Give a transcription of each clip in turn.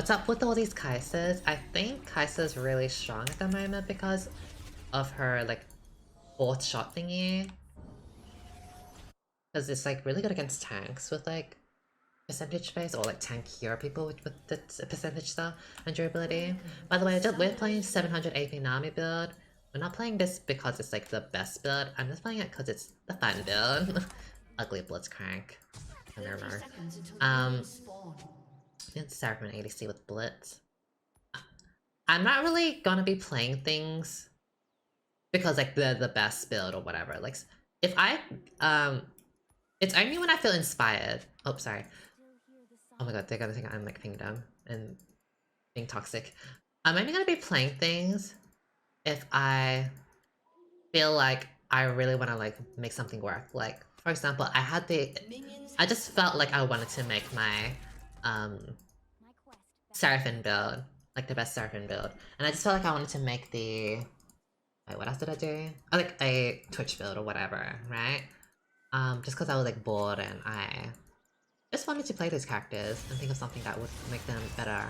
What's up with all these Kaisas? I think Kaisa's really strong at the moment because of her like 4th shot thingy. Because it's like really good against tanks with like percentage base, or like tankier people with the percentage stuff and durability. By the way, we're playing 700 AP Nami build. We're not playing this because it's like the best build. I'm just playing it because it's the fun build. Ugly Blitzcrank. It's Seraphim ADC with Blitz. I'm not really gonna be playing things because like they're the best build or whatever. Like if I it's only when I feel inspired. Oh, sorry. Oh my god, they're gonna think I'm like Kingdom and being toxic. I'm only gonna be playing things if I feel like I really want to like make something work. Like for example, I just felt like I wanted to make my Seraphim build, like the best Seraphim build, and I just felt like I wanted to make the wait, what else did I do? Oh, like a Twitch build or whatever, right? Just because I was like bored and I just wanted to play those characters and think of something that would make them better.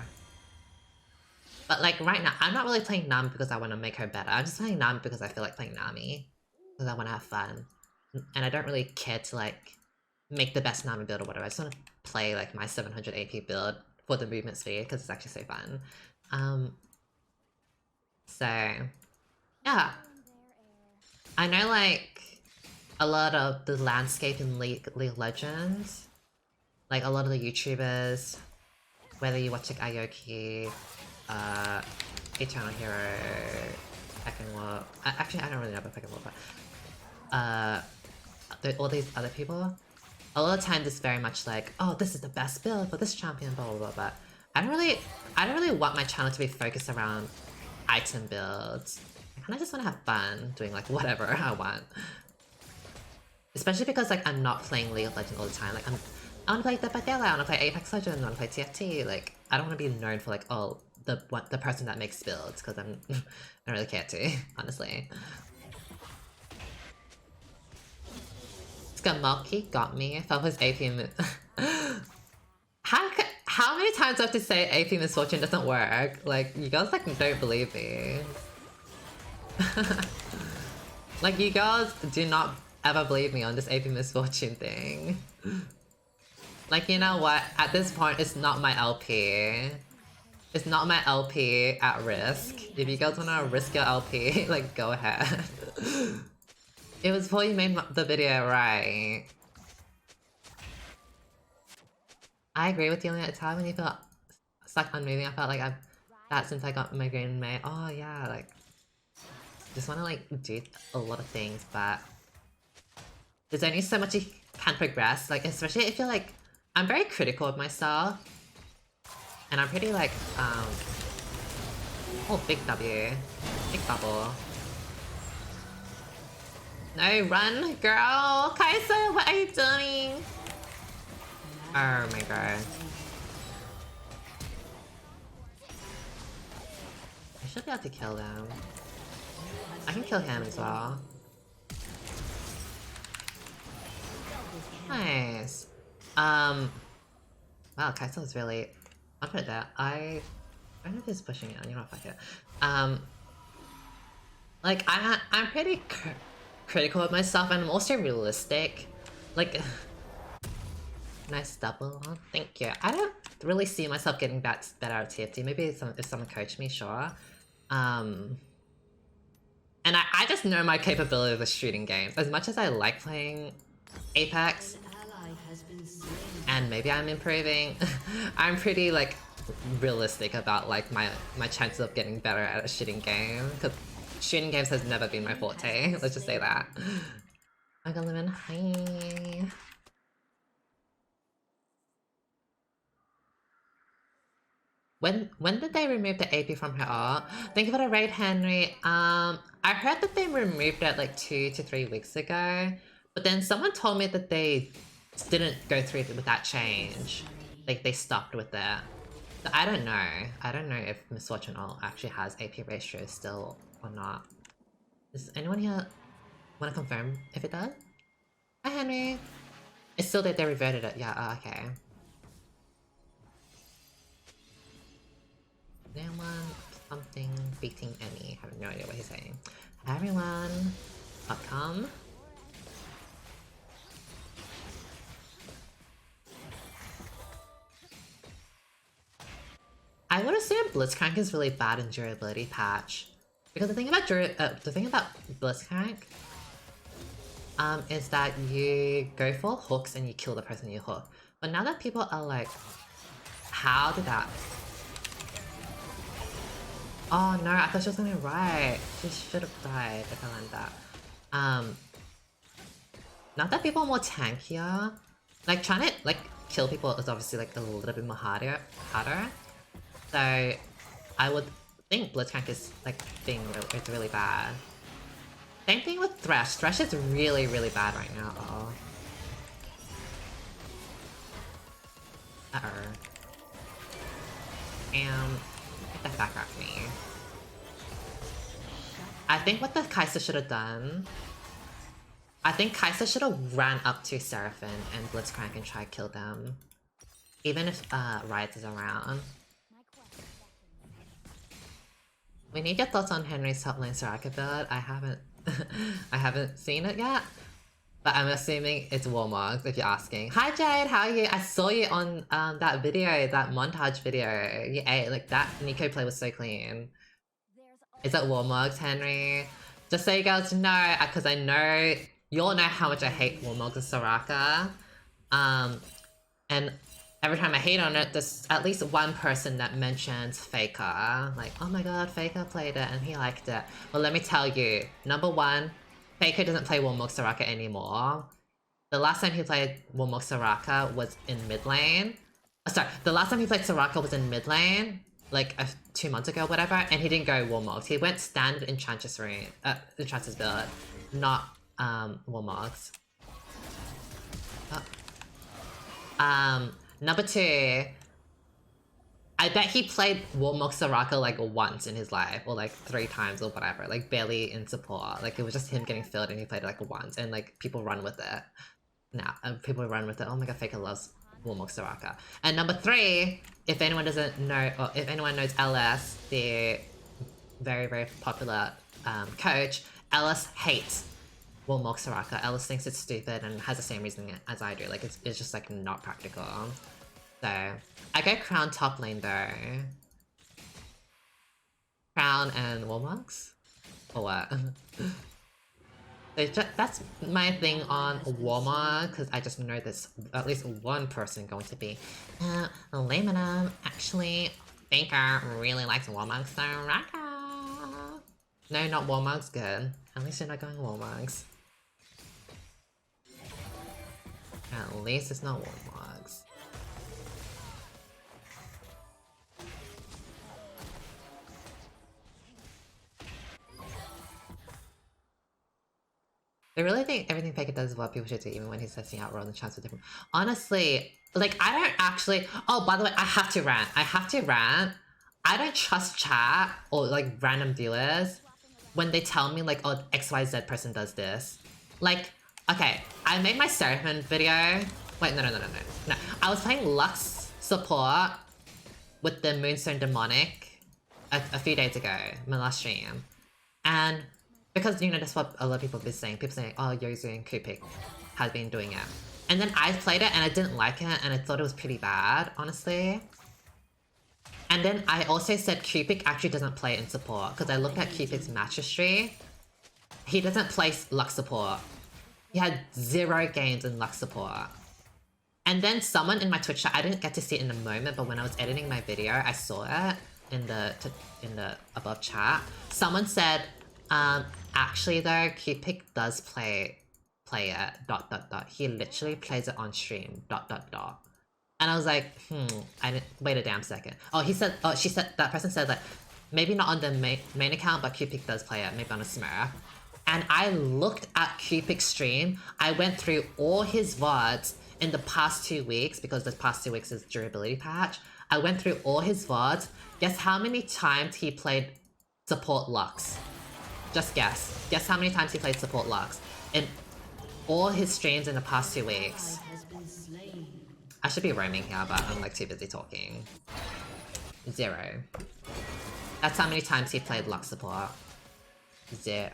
But like right now, I'm not really playing Nami because I want to make her better. I'm just playing Nami because I feel like playing Nami. Because I want to have fun. And I don't really care to like make the best Nami build or whatever. I just want to play like my 700 AP build for the movement speed because it's actually so fun. So yeah. I know like a lot of the landscape in League of Legends, like a lot of the YouTubers, whether you watch like Aoki, Eternal Hero, Pekingwalk. Actually, I don't really know about Pekingwalk, but all these other people, a lot of times it's very much like, oh, this is the best build for this champion, blah blah blah. But I don't really want my channel to be focused around item builds. I kind of just want to have fun doing like whatever I want. Especially because like I'm not playing League of Legends all the time. Like I want to play Dead by Daylight, I want to play Apex Legends, I want to play TFT. Like I don't want to be known for like, oh, the person that makes builds, because I'm I don't really care to, honestly. Skamoki got me if I was AP how many times do I have to say AP Misfortune doesn't work? Like you guys like don't believe me. Like you guys do not ever believe me on this AP Misfortune thing. Like, you know what? At this point, it's not my LP. It's not my LP at risk. If you guys wanna risk your LP, like, go ahead. It was before you made the video, right? I agree with you, at a time when you feel stuck on moving. I felt like I've that since I got my green May. Oh yeah, like just wanna like do a lot of things, but there's only so much you can progress. Like especially if you're like I'm very critical of myself. And I'm pretty like oh big W. Big bubble. No, run, girl! Kaisa, what are you doing? Oh my god. I should be able to kill them. I can kill him as well. Nice. Wow, Kaisa is really... I'll put it there. I don't know if he's pushing it, you know, fuck it. Like, I'm pretty critical of myself, and I'm also realistic. Like... Nice double, thank you. I don't really see myself getting better at TFT. Maybe if someone coached me, sure. And I just know my capability with shooting games. As much as I like playing Apex, and maybe I'm improving, I'm pretty like realistic about like my chances of getting better at a shooting game, because shooting games has never been my forte. Let's just say that. I got Luminum. Hi. When did they remove the AP from her art? Thank you for the raid, Henry. I heard that they removed it like 2 to 3 weeks ago, but then someone told me that they didn't go through with that change. Like they stopped with it. So I don't know. I don't know if Misfortune Alt actually has AP ratio still or not. Does anyone here want to confirm if it does? Hi, Henry. It's still that they reverted it. Yeah. Okay. They want something beating any. I have no idea what he's saying. Hi everyone, welcome. I would assume Blitzcrank is really bad in durability patch. Because the thing about Blitzcrank is that you go for hooks and you kill the person you hook. But now that people are like, how did that? Oh no, I thought she was gonna ride. She should have died if I landed that. Now that people are more tankier, like trying to like kill people is obviously like a little bit more harder. So I would think Blitzcrank is like it's really bad. Same thing with Thresh. Thresh is really bad right now. Uh-oh. And get that back off me. I think what the Kai'Sa should have done, I think Kai'Sa should have ran up to Seraphine and Blitzcrank and try to kill them. Even if Riot is around. We need your thoughts on Henry's top lane Soraka build. I haven't seen it yet. But I'm assuming it's Warmogs if you're asking. Hi Jade, how are you? I saw you on that video, that montage video. You ate, like that Nico play was so clean. Is it Warmogs, Henry? Just so you guys know, because I know, you all know how much I hate Warmogs and Soraka. And every time I hate on it, there's at least one person that mentions Faker. Like, oh my god, Faker played it and he liked it. Well, let me tell you, number one, Faker doesn't play Warmog Soraka anymore. The last time he played Warmog Soraka was in mid lane. Sorry, the last time he played Soraka was in mid lane, like 2 months ago, whatever, and he didn't go Warmogs. He went standard Enchantress build, not Warmogs. Number two, I bet he played Warmog Soraka like once in his life, or like 3 times or whatever, like barely in support. Like it was just him getting filled and he played it like once, and like people run with it. Now, people run with it. Oh my god, Faker loves Warmog Soraka. And number 3, if anyone doesn't know, or if anyone knows LS, the very popular coach, LS hates Warmog Soraka. Ellis thinks it's stupid and has the same reasoning as I do. Like it's just like not practical. So I go Crown top lane though. Crown and Warmogs? Or what? So that's my thing on Warmog, because I just know there's at least one person going to be Luminum. Actually, Faker really likes Warmog Soraka. No, not Warmog's good. At least you're not going Warmogs. At least it's not Warmogs. I really think everything Faker does is what people should do, even when he's testing out roles and chance for different. Honestly, like I don't actually. Oh, by the way, I have to rant. I don't trust chat or like random viewers when they tell me like, oh, XYZ person does this. Like, okay, I made my Seraphine video. Wait, no. I was playing Lux support with the Moonstone Demonic a few days ago, my last stream. And because, you know, that's what a lot of people have been saying. People saying, oh, Yozu and Kupik has been doing it. And then I played it and I didn't like it and I thought it was pretty bad, honestly. And then I also said Kupik actually doesn't play in support because I looked at Kupik's match history. He doesn't play Lux support. He had 0 games in Lux support. And then someone in my Twitch chat, I didn't get to see it in the moment, but when I was editing my video, I saw it in the above chat. Someone said, actually though, Kupik does play it, ... He literally plays it on stream, ... And I was like, I didn't, wait a damn second. Oh, that person said like, maybe not on the main account, but Kupik does play it, maybe on a Smurf. And I looked at Kupik's stream, I went through all his VODs in the past 2 weeks, because the past 2 weeks is durability patch. I went through all his VODs. Guess how many times he played support Lux? Just guess. Guess how many times he played support Lux in all his streams in the past 2 weeks. I should be roaming here, but I'm like too busy talking. 0. That's how many times he played Lux support. 0.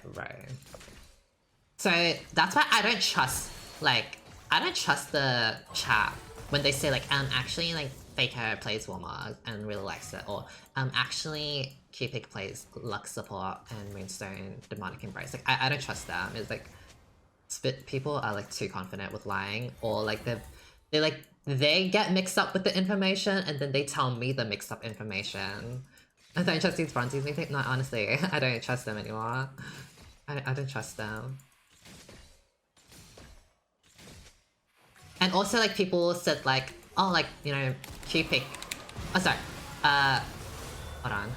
So that's why I don't trust, like, I don't trust the chat when they say like, actually like Faker plays Warmog and really likes it, or actually Cupid plays Lux support and Moonstone Demonic Embrace. Like, I don't trust them. It's like, people are like too confident with lying, or like they get mixed up with the information and then they tell me the mixed up information. I don't trust these bronzies. No, honestly, I don't trust them anymore. I don't trust them. And also, like, people said like, oh, like, you know, Cupid. Oh, sorry. Hold on.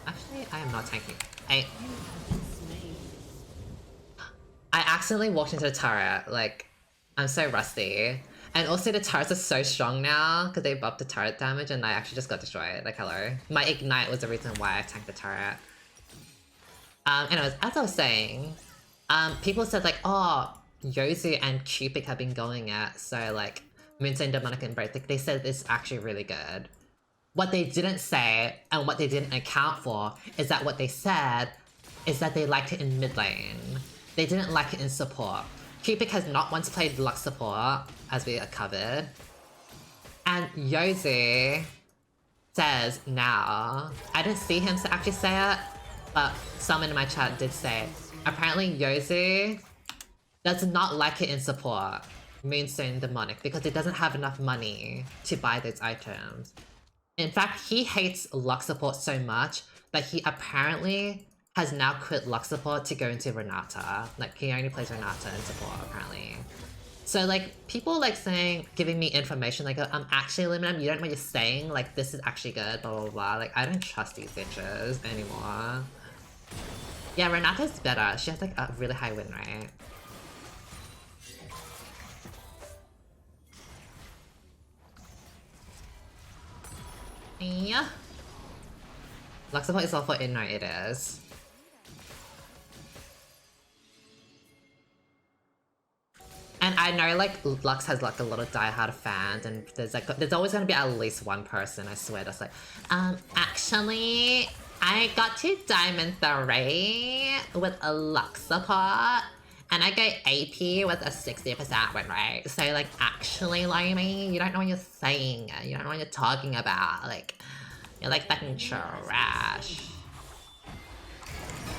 Actually, I am not tanking. I accidentally walked into the turret. Like, I'm so rusty. And also the turrets are so strong now because they buffed the turret damage and I actually just got destroyed. Like, hello. My ignite was the reason why I tanked the turret. Anyways, as I was saying, people said like, oh, Yozu and Cupid have been going at, so like, Moonstone Demonic Embrace, like, they said it's actually really good. What they didn't say, and what they didn't account for, is that what they said is that they liked it in mid lane. They didn't like it in support. Cupid has not once played Lux support, as we covered. And Yozu says now, I didn't see him actually say it, but someone in my chat did say, apparently Yozu does not like it in support, Moonstone Demonic, because it doesn't have enough money to buy those items. In fact, he hates Lux support so much that he apparently has now quit Lux support to go into Renata. Like, he only plays Renata in support, apparently. So, like, people, like, saying, giving me information, like, actually, Luminum, you don't know what you're saying? Like, this is actually good, blah, blah, blah. Like, I don't trust these bitches anymore. Yeah, Renata's better. She has, like, a really high win rate. Yeah. Lux support is all for in, no, it is. And I know, like, Lux has, like, a lot of diehard fans, and there's always gonna be at least one person, I swear, that's like, actually, I got to Diamond 3 with a Lux support, and I got AP with a 60% win rate. So, like, actually, Nami, you don't know what you're saying, you don't know what you're talking about, like, you're, like, fucking trash.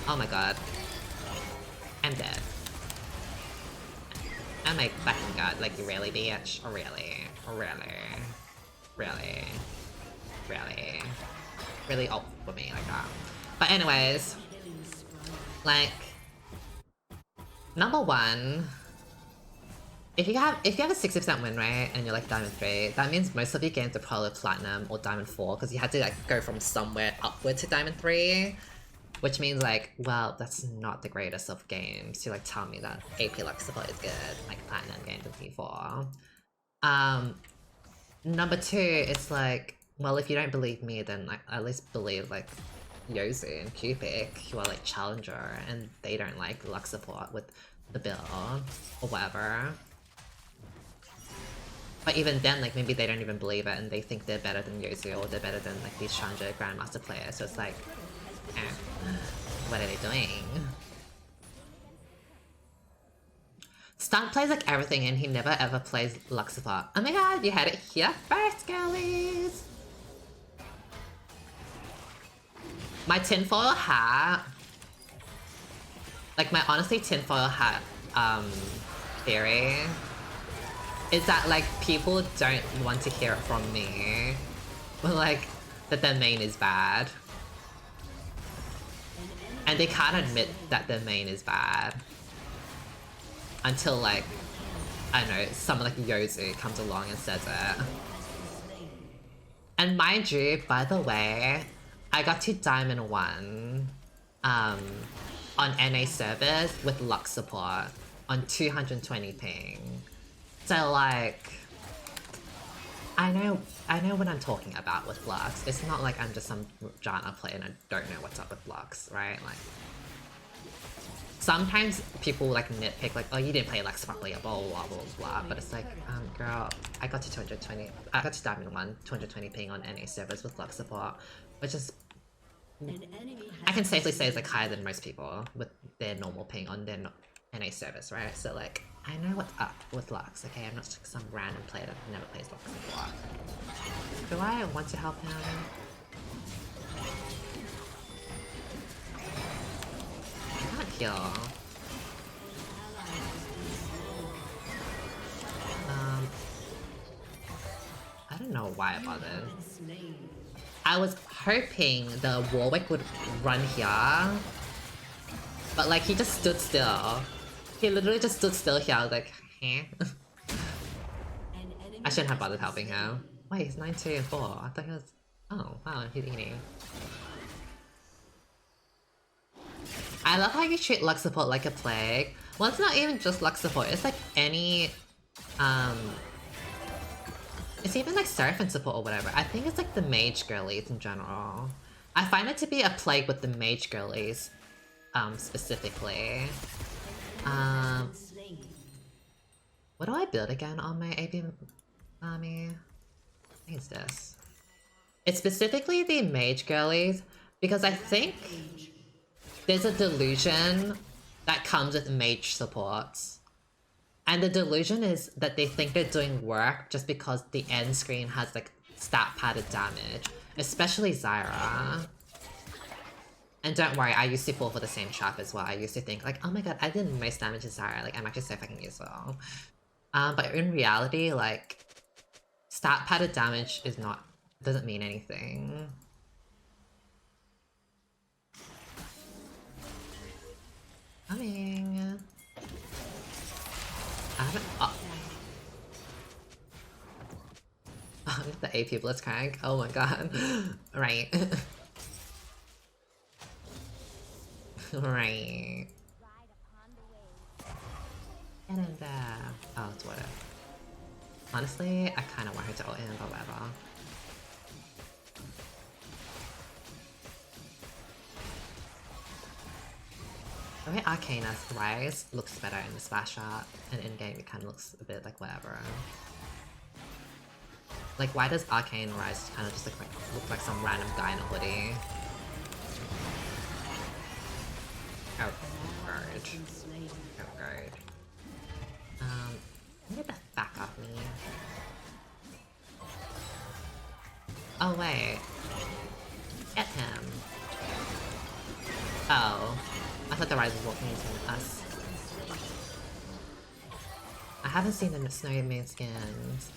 Oh my god. I'm dead. Oh my fucking god, like, really, bitch? Really? Really ult for me like that. But anyways, like, number one, if you have a 60% win rate and you're like Diamond 3, that means most of your games are probably Platinum or Diamond 4 because you had to like go from somewhere upward to Diamond 3. Which means like, well, that's not the greatest of games to like tell me that AP Lux support is good, like Platinum games in P4. Number two, it's like, well, if you don't believe me, then like at least believe like Yozu and Cupid, who are like Challenger, and they don't like Lux support with the build or whatever. But even then, like maybe they don't even believe it and they think they're better than Yozu or they're better than like these Challenger Grandmaster players. So it's like, what are they doing? Stunt plays like everything and he never ever plays Lux support. Oh my god, you had it here first, girlies! My tinfoil hat... Like my honestly tinfoil hat theory is that like people don't want to hear it from me. But like, that their main is bad. And they can't admit that their main is bad. Until like, I don't know, someone like Yozu comes along and says it. And mind you, by the way, I got to Diamond 1 on NA servers with Lux support on 220 ping. So like, I know what I'm talking about with Lux. It's not like I'm just some Janna player and I don't know what's up with Lux, right? Like, sometimes people like nitpick like, oh, you didn't play Lex properly, blah blah blah blah. But it's like, girl, I got to 220. I got to Diamond 1, 220 ping on NA servers with Lux support, which is I can safely say it's like higher than most people with their normal ping on their NA service, right? So like, I know what's up with Lux, okay? I'm not just some random player that never plays Lux before. Do I want to help him? I can't heal. I don't know why I bothered. I was hoping the Warwick would run here, but like he just stood still. He literally just stood still here. I was like, eh. I shouldn't have bothered helping him. Wait, he's 9-2 and 4. I thought he was. Oh, wow, he's eating. I love how you treat Lux support like a plague. Well, it's not even just Lux support. It's like any it's even like Seraphim support or whatever. I think it's like the Mage girlies in general. I find it to be a plague with the Mage girlies, specifically. What do I build again on my AP Nami? I think it's this. It's specifically the Mage girlies because I think there's a delusion that comes with Mage supports. And the delusion is that they think they're doing work just because the end screen has like stat padded damage, especially Zyra. And don't worry, I used to fall for the same trap as well. I used to think like, oh my god, I did most damage to Zyra, like I'm actually so fucking useful. But in reality, like, stat padded damage is not, doesn't mean anything. Coming. I haven't. Oh. Oh, the AP Blitzcrank. Oh my god. Right. Right. Get in there. Oh, it's water. Honestly, I kind of want her to ult in, but whatever. The way Arcana's Rise looks better in the splash art, and in-game it kind of looks a bit like whatever. Like, why does Arcane Rise kind of just look like some random guy in a hoodie? Oh, god. Oh, god. Get the fuck off me. Oh, wait. Get him. Oh. I thought the Rise was walking into us. I haven't seen the Snowy Moon skins.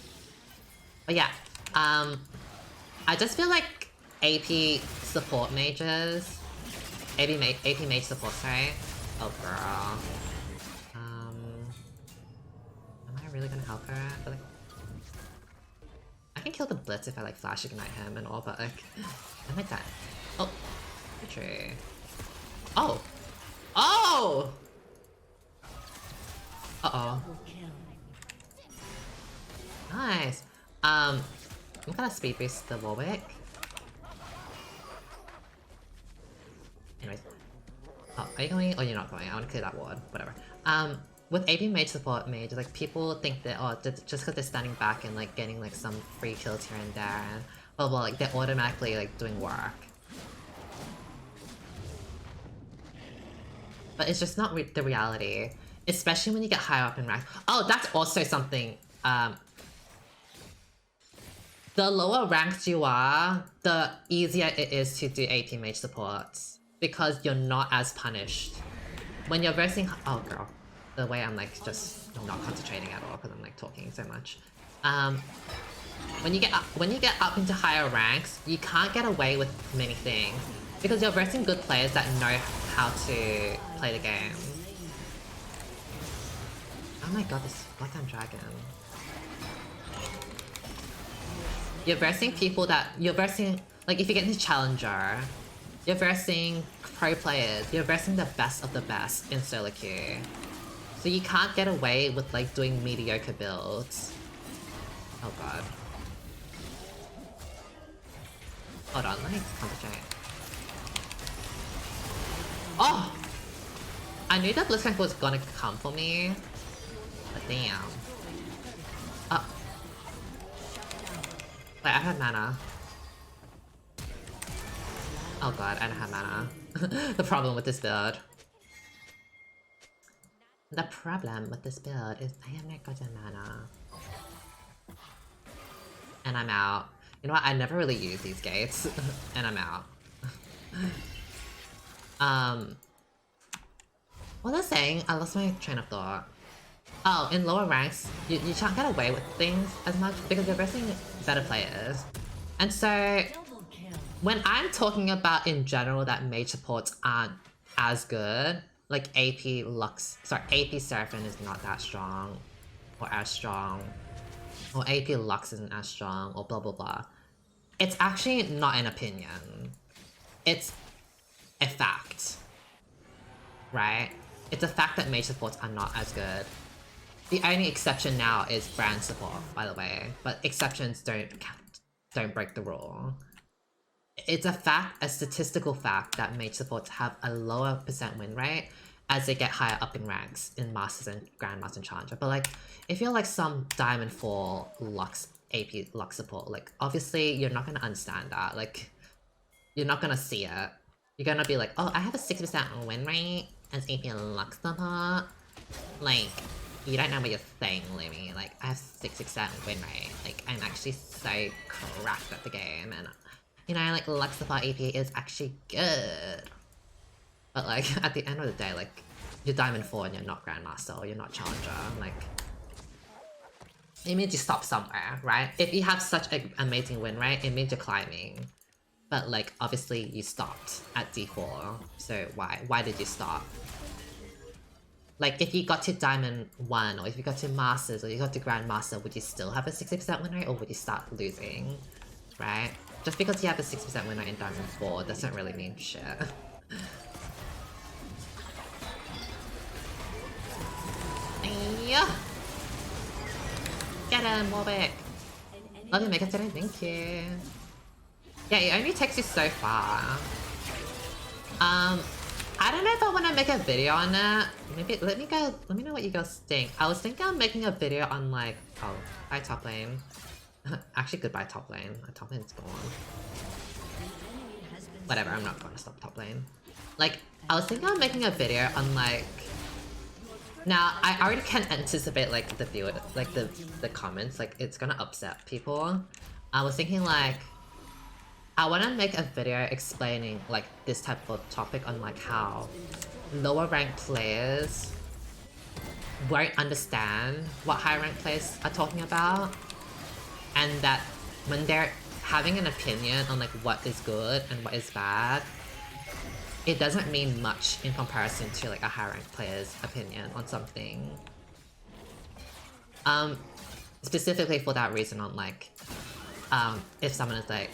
But yeah, I just feel like AP support mages, AP mage support, sorry. Oh girl. Am I really gonna help her? I feel like I can kill the Blitz if I like flash ignite him and all, but like, I'm like that. Oh, true. Oh. Oh! Uh-oh. Nice. I'm gonna speed boost the Warwick. Anyways. Oh, are you going? Oh, you're not going. I want to clear that ward. Whatever. With AP mage support mage, like people think that just because they're standing back and like getting like some free kills here and there and blah blah, like they're automatically like doing work. But it's just not the reality, especially when you get higher up in rank. Oh, that's also something. The lower ranked you are, the easier it is to do AP mage supports because you're not as punished. When you're versing, oh girl, the way I'm like just not concentrating at all because I'm like talking so much. When you get up into higher ranks, you can't get away with many things because you're versing good players that know how to play the game. Oh my god, this Blacktime Dragon. You're versing people that you're versing, like if you get into Challenger, you're versing pro players, you're versing the best of the best in solo queue. So you can't get away with like doing mediocre builds. Oh god. Hold on, let me concentrate. Oh! I knew that Blitzcrank was gonna come for me. But damn. Wait, I have mana. Oh god, I don't have mana. The problem with this build. The problem with this build is I have not got mana. And I'm out. You know what? I never really use these gates. And I'm out. What was I saying? I lost my train of thought. Oh, in lower ranks, you can't get away with things as much because you're versing better players. And so, when I'm talking about in general that mage supports aren't as good, like AP Seraphine is not that strong, or as strong, or AP Lux isn't as strong, or blah blah blah. It's actually not an opinion. It's a fact. Right? It's a fact that mage supports are not as good. The only exception now is brand support, by the way, but exceptions don't break the rule. It's a fact, a statistical fact, that mage supports have a lower % win rate as they get higher up in ranks in Masters and Grandmasters and Challenger. But like, if you're like some Diamond 4 Lux, AP Lux support, like obviously you're not gonna understand that. Like, you're not gonna see it. You're gonna be like, oh, I have a 60% win rate as AP Lux support. Like, you don't know what you're saying, Lumi. Like, I have 60% win rate. Like, I'm actually so cracked at the game, and you know, like, Lux support AP is actually good. But like, at the end of the day, like, you're Diamond 4 and you're not Grandmaster, or you're not Challenger, like, it means you stop somewhere, right? If you have such an amazing win rate, it means you're climbing. But like, obviously you stopped at D4, so why? Why did you stop? Like, if you got to Diamond 1, or if you got to Masters, or you got to Grandmaster, would you still have a 60% win rate, or would you start losing? Right? Just because you have a 60% win rate in Diamond 4 doesn't really mean shit. Yeah. Get him, Warwick! Love your makeup today, thank you. Yeah, it only takes you so far. I don't know if I want to make a video on that. Maybe, let me know what you guys think. I was thinking of making a video on like, oh, bye top lane. Actually, goodbye top lane. Top lane's gone. Whatever, I'm not going to stop top lane. Like, I was thinking of making a video on like, now I already can anticipate like the viewer, like the comments, like it's gonna upset people. I was thinking like, I want to make a video explaining like this type of topic on like how lower ranked players won't understand what high ranked players are talking about, and that when they're having an opinion on like what is good and what is bad, it doesn't mean much in comparison to like a high ranked player's opinion on something. Specifically for that reason on like, if someone is like,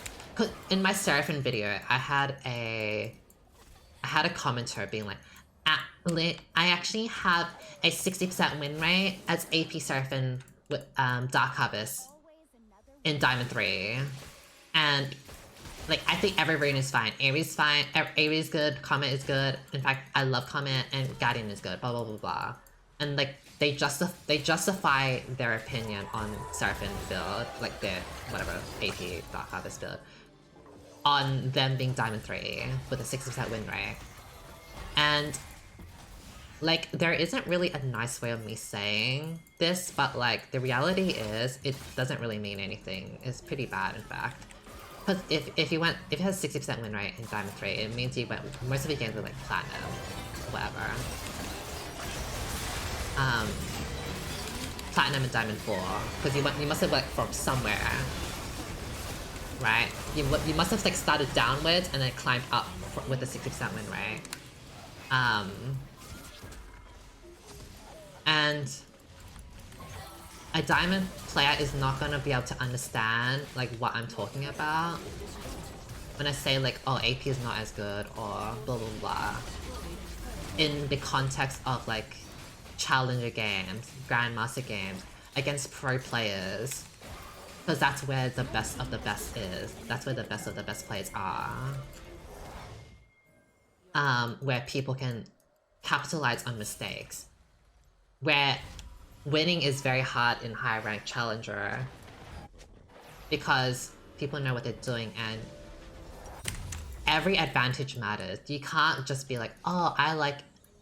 in my Seraphine video, I had a commenter being like, I actually have a 60% win rate as AP Seraphine with Dark Harvest in Diamond 3. And like, I think every rune is fine. Ares fine, Ares is good, Comet is good. In fact, I love Comet, and Guardian is good, blah blah blah blah. And like, they justify their opinion on Seraphine build, like their whatever AP Dark Harvest build, on them being Diamond 3 with a 60% win rate. And like, there isn't really a nice way of me saying this, but like, the reality is, it doesn't really mean anything. It's pretty bad, in fact. Because if you has 60% win rate in Diamond 3, it means you went most of your games with like Platinum, whatever. Platinum and Diamond 4, because you must have like from somewhere, right? You must have like started downwards and then climbed up with a 60% win rate. And a Diamond player is not gonna be able to understand like what I'm talking about when I say like, oh, AP is not as good, or blah blah blah, in the context of like Challenger games, Grandmaster games, against pro players. Because that's where the best of the best is. That's where the best of the best players are. Where people can capitalize on mistakes. Where winning is very hard in high rank challenger because people know what they're doing and every advantage matters. You can't just be like, oh, I like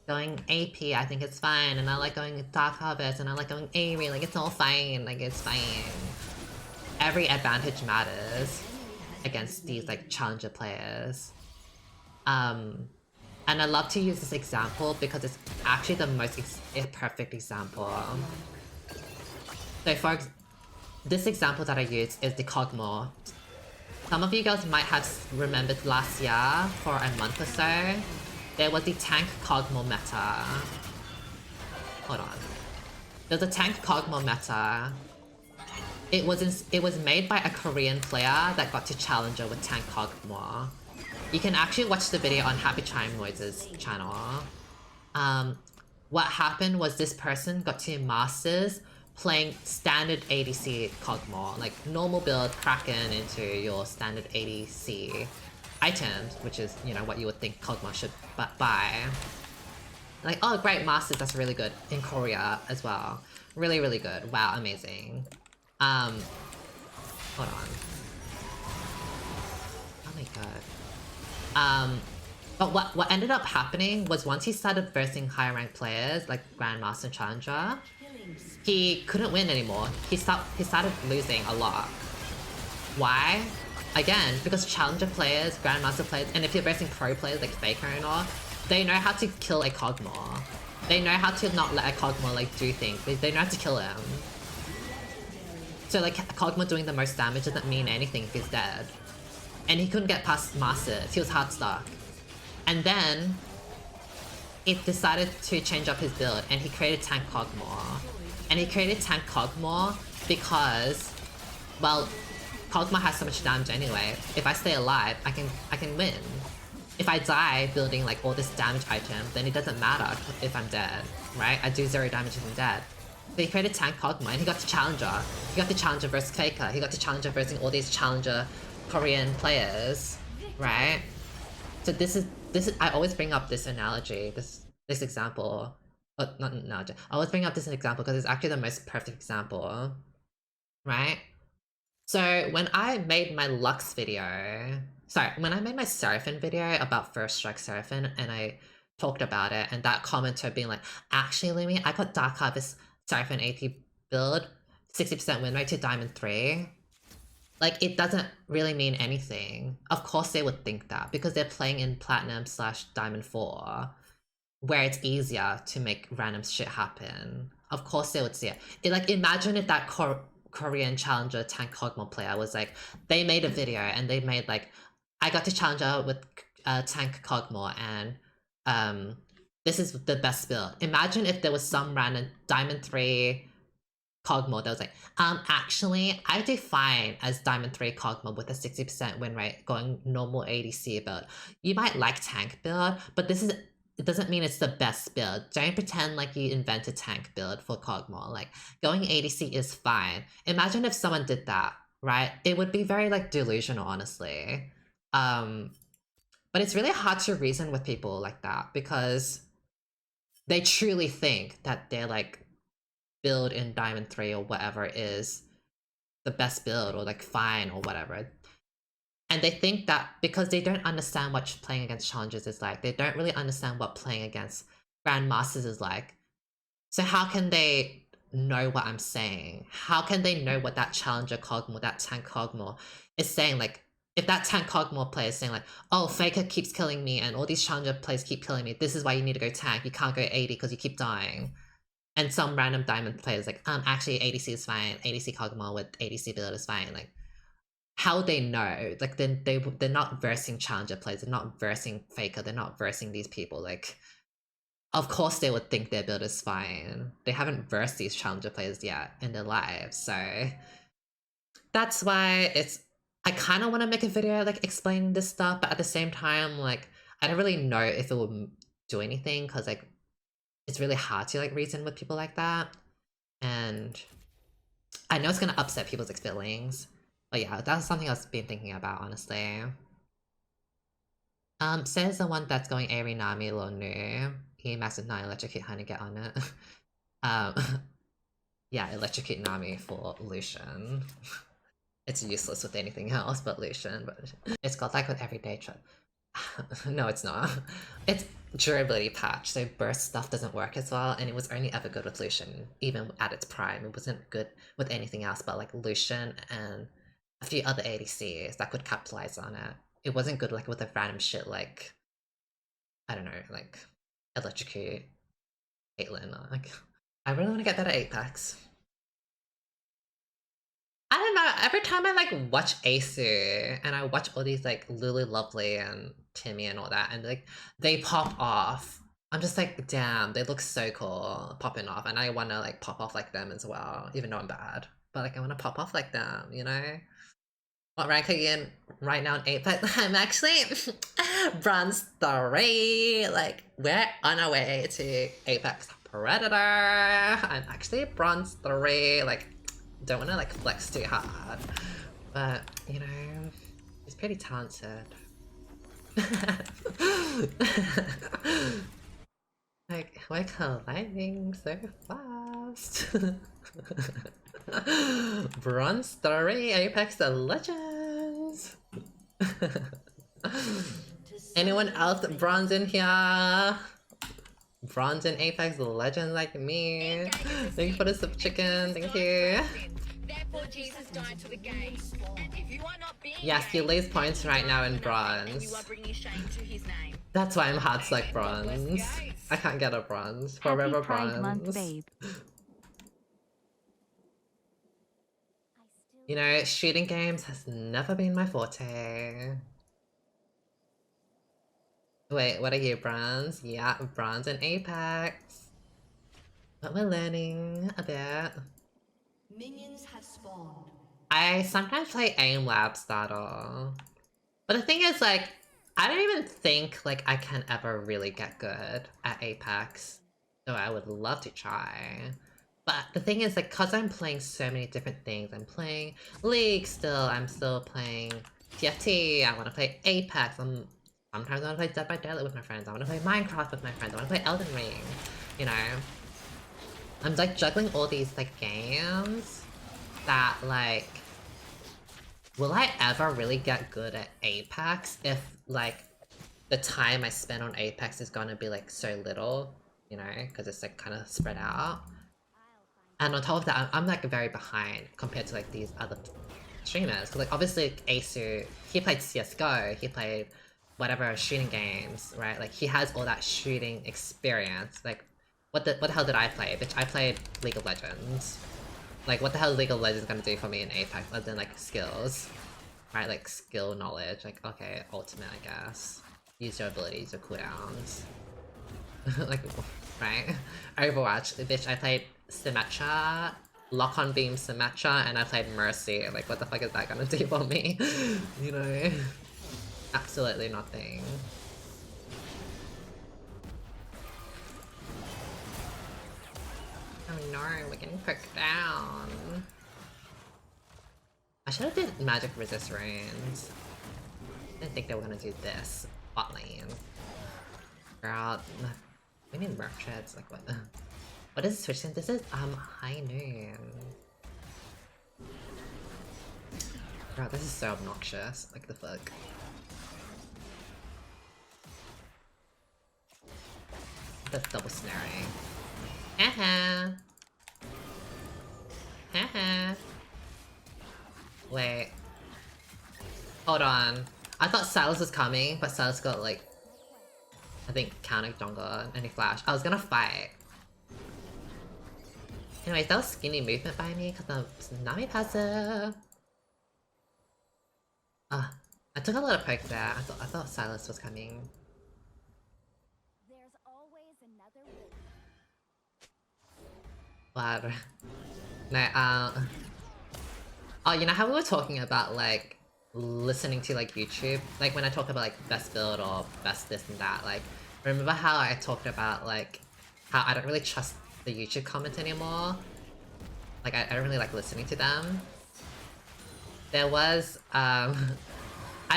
going AP, I think it's fine, and I like going Dark Harvest, and I like going ARE, like it's all fine, like it's fine. Every advantage matters against these like challenger players. And I love to use this example because it's actually the most perfect example. So for this example that I use is the Kog'Maw. Some of you guys might have remembered last year, for a month or so, there was the tank Kog'Maw meta. Hold on. There's a tank Kog'Maw meta. It was made by a Korean player that got to challenger with tank Kog'Maw. You can actually watch the video on Happy Chime Noises channel. What happened was this person got to Masters playing standard ADC Kog'Maw, like normal build Kraken into your standard ADC items, which is, you know, what you would think Kog'Maw should buy. Like, oh great, Masters, that's really good. In Korea as well. Really, really good. Wow, amazing. Hold on. Oh my god. But what ended up happening was once he started versing higher ranked players, like Grandmaster and Challenger, he couldn't win anymore. He started losing a lot. Why? Again, because Challenger players, Grandmaster players, and if you're versing pro players like Faker and all, they know how to kill a Kog'Maw. They know how to not let a Kog'Maw like do things. They know how to kill him. So like Kog'Maw doing the most damage doesn't mean anything if he's dead. And he couldn't get past Masters. He was hard stuck. And then it decided to change up his build and he created tank Kog'Maw. And he created tank Kog'Maw because, well, Kog'Maw has so much damage anyway. If I stay alive, I can win. If I die building like all this damage item, then it doesn't matter if I'm dead, right? I do 0 damage if I'm dead. So he created tank Kog'Maw and he got to Challenger. He got to Challenger versus Faker. He got to Challenger versus all these Challenger Korean players, right? So this is I always bring up this analogy, this example. Oh, not analogy. I always bring up this example because it's actually the most perfect example, right? So when I made my Lux video, when I made my Seraphine video about First Strike Seraphine and I talked about it and that commenter being like, actually Lumi, I got Dark Harvest Seraphine AT build, 60% win rate to Diamond 3. Like, it doesn't really mean anything. Of course they would think that, because they're playing in Platinum/Diamond 4, where it's easier to make random shit happen. Of course they would see it. Like, imagine if that Korean Challenger tank Kog'Maw player was like, they made a video and they made like, I got to Challenger with tank Kog'Maw and this is the best build. Imagine if there was some random Diamond 3 Kog'Maw that was like, actually, I do fine as Diamond 3 Kog'Maw with a 60% win rate going normal ADC build. You might like tank build, but it doesn't mean it's the best build. Don't pretend like you invented tank build for Kog'Maw. Like, going ADC is fine. Imagine if someone did that, right? It would be very, like, delusional, honestly. But it's really hard to reason with people like that because they truly think that they're, like, build in Diamond 3 or whatever is the best build or like fine or whatever. And they think that because they don't understand what playing against challengers is like, they don't really understand what playing against Grandmasters is like. So how can they know what I'm saying? How can they know what that challenger Kog'Maw, that tank Kog'Maw is saying? Like, if that tank Kog'Maw player is saying like, oh, Faker keeps killing me and all these challenger players keep killing me, this is why you need to go tank, you can't go AD because you keep dying. And some random Diamond players like, actually ADC is fine, ADC Kog'Maw with ADC build is fine. Like, how would they know? Like, they're not versing challenger players, they're not versing Faker, they're not versing these people. Like, of course they would think their build is fine. They haven't versed these challenger players yet in their lives, so that's why I kind of want to make a video like explaining this stuff, but at the same time, like, I don't really know if it will do anything because like it's really hard to like reason with people like that, and I know it's gonna upset people's feelings. But yeah, that's something I've been thinking about, honestly. Says the one that's going Eri Nami Lonu. Massive 9 electrocute Honey, get on it. Yeah, electrocute Nami for Lucian. It's useless with anything else but Lucian, but it's godlike with everyday trip. No, it's not. It's durability patch, so burst stuff doesn't work as well, and it was only ever good with Lucian, even at its prime. It wasn't good with anything else but like Lucian and a few other ADCs that could capitalize on it. It wasn't good like with a random shit like, I don't know, like electrocute Caitlyn or like. I really want to get that at Apex. I don't know, every time I like watch Asu and I watch all these like Lulu Lovely and Timmy and all that and like they pop off, I'm just like, damn, they look so cool popping off, and I wanna like pop off like them as well, even though I'm bad. But like I wanna pop off like them, you know? What rank are you in right now in Apex? I'm actually bronze 3. Like we're on our way to Apex Predator. I'm actually bronze 3. Like don't want to like flex too hard, but you know, he's pretty talented. Like we're colliding so fast. Bronze 3 Apex Legends. Anyone else bronze in here? Bronze in Apex Legends like me. Thank you for the sub chicken. Thank you. Yes, he lays points right now in bronze. That's why I'm hard select bronze. I can't get a bronze. Forever bronze. You know, shooting games has never been my forte. Wait, what are you, bronze? Yeah, bronze and Apex. But we're learning a bit. Minions have spawned. I sometimes play aim lab starter. But the thing is, like, I don't even think like I can ever really get good at Apex. Though I would love to try. But the thing is, like, cause I'm playing so many different things, I'm playing League still, I'm still playing TFT, I wanna play Apex, sometimes I wanna play Dead by Daylight with my friends, I wanna play Minecraft with my friends, I wanna play Elden Ring, you know? I'm like juggling all these like games that like, will I ever really get good at Apex if like the time I spend on Apex is gonna be like so little, you know, because it's like kind of spread out. And on top of that, I'm like very behind compared to like these other streamers. Cause like obviously like, Asu, he played CSGO, he played whatever shooting games, right? Like he has all that shooting experience. Like what the hell did I play? Bitch, I played League of Legends. Like what the hell is League of Legends gonna do for me in Apex other than like skills? Right, like skill knowledge, like okay, ultimate I guess. Use your abilities, your cooldowns. Like, right? Overwatch, bitch, I played Symmetra, Lock on Beam Symmetra, and I played Mercy. Like, what the fuck is that gonna do for me? You know? Absolutely nothing. Oh no, we're getting poked down. I should have did magic resist runes. I didn't think they were gonna do this. Bot lane. Girl, we need merchants, like what? What is Twitch? This is high noon. Bro, this is so obnoxious. Like the fuck. That's double snaring. Haha. Haha. Wait. Hold on. I thought Silas was coming, but Silas got like, I think counter jungle and he flashed. I was gonna fight. Anyways, that was skinny movement by me because of Nami passive. I took a lot of pokes there. I thought Silas was coming. There's always another What? No, oh, you know how we were talking about like listening to like YouTube? Like when I talk about like best build or best this and that, like remember how I talked about like how I don't really trust the YouTube comments anymore? Like I don't really like listening to them. There was I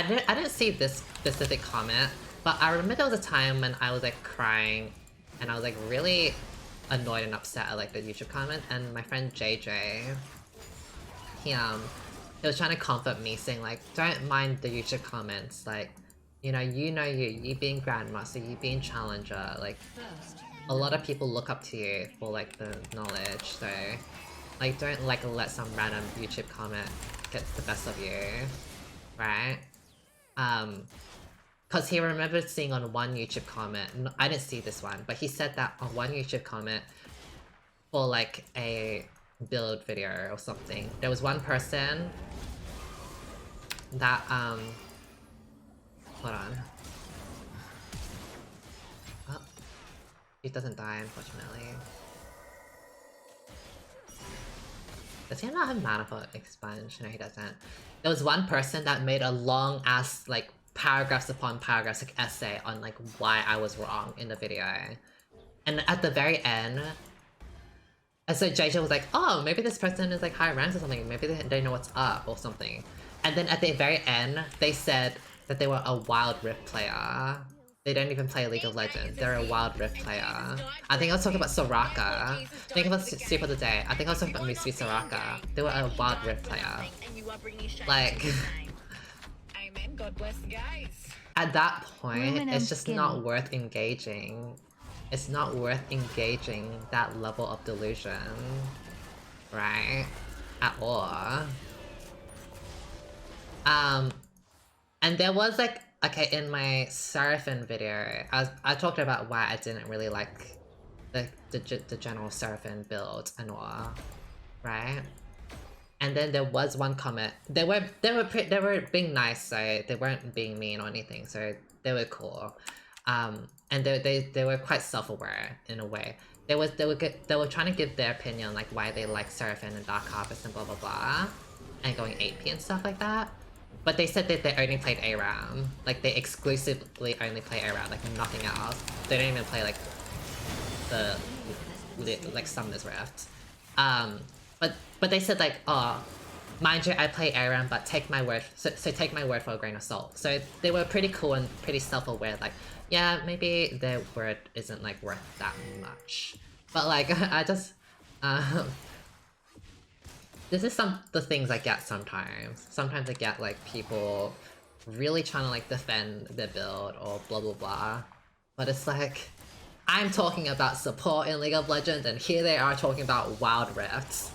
didn't see this specific comment, but I remember there was a time when I was like crying and I was like really annoyed and upset at like the YouTube comment, and my friend JJ, he was trying to comfort me saying like, don't mind the YouTube comments, like, you being Grandmaster, you being Challenger, like, a lot of people look up to you for like the knowledge, so like don't like let some random YouTube comment get the best of you, right? Cause he remembered seeing on one YouTube comment, I didn't see this one, but he said that on one YouTube comment for like a build video or something, there was one person that hold on. Oh, he doesn't die unfortunately. Does he not have mana for expunge? No, he doesn't. There was one person that made a long ass like paragraphs upon paragraphs like essay on like why I was wrong in the video. And at the very end, and so JJ was like, oh, maybe this person is like high ranks or something, maybe they know what's up or something. And then at the very end, they said that they were a Wild Rift player. They don't even play League of Legends, they're a Wild Rift player. I think I was talking about Soraka. Think about Soup of the Day. I think I was talking about Musubi Soraka. They were a Wild Rift player. Like, at that point, it's just not worth engaging. It's not worth engaging that level of delusion, right? At all. And there was like, okay, in my Seraphim video, I talked about why I didn't really like the general Seraphim build and all, right? And then there was one comment. They were being nice, so they weren't being mean or anything, so they were cool. And they were quite self-aware in a way. They were trying to give their opinion like why they like Seraphim and Dark Harvest and blah blah blah, and going AP and stuff like that. But they said that they only played ARAM. Like they exclusively only play ARAM, like nothing else. They don't even play like the Summoner's Rift. But they said like, oh, mind you, I play ARAM, but take my word. So take my word for a grain of salt. So they were pretty cool and pretty self-aware. Like, yeah, maybe their word isn't like worth that much. But like, I just, this is the things I get sometimes. Sometimes I get like people really trying to like defend their build or blah blah blah. But it's like, I'm talking about support in League of Legends and here they are talking about Wild Rifts,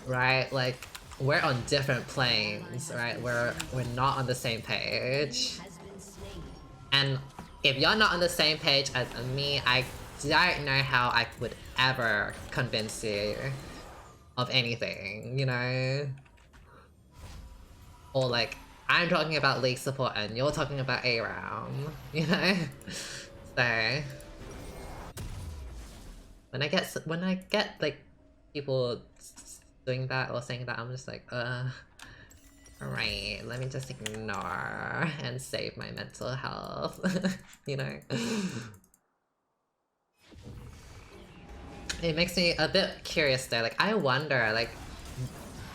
right? Like, we're on different planes, right? We're not on the same page. And if you're not on the same page as me, I don't know how I would ever convince you of anything, you know? Or like, I'm talking about League support and you're talking about ARAM, you know? So when I get like people doing that or saying that, I'm just like, alright, let me just ignore and save my mental health, you know? It makes me a bit curious though, like I wonder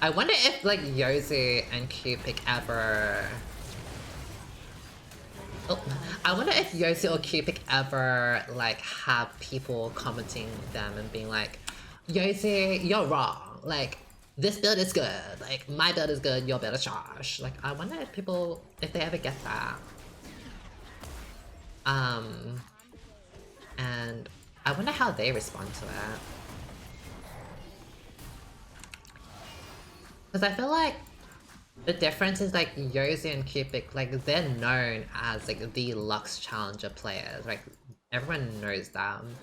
if like Yozu and Cupid ever... Oh, I wonder if Yosu or Cupid ever like have people commenting them and being like, Yosu, you're wrong. Like, this build is good. Like, my build is good, your build is trash. Like, I wonder if they ever get that. And I wonder how they respond to it. Because I feel like the difference is like Yosu and Cupid, like they're known as like the Lux Challenger players, like everyone knows them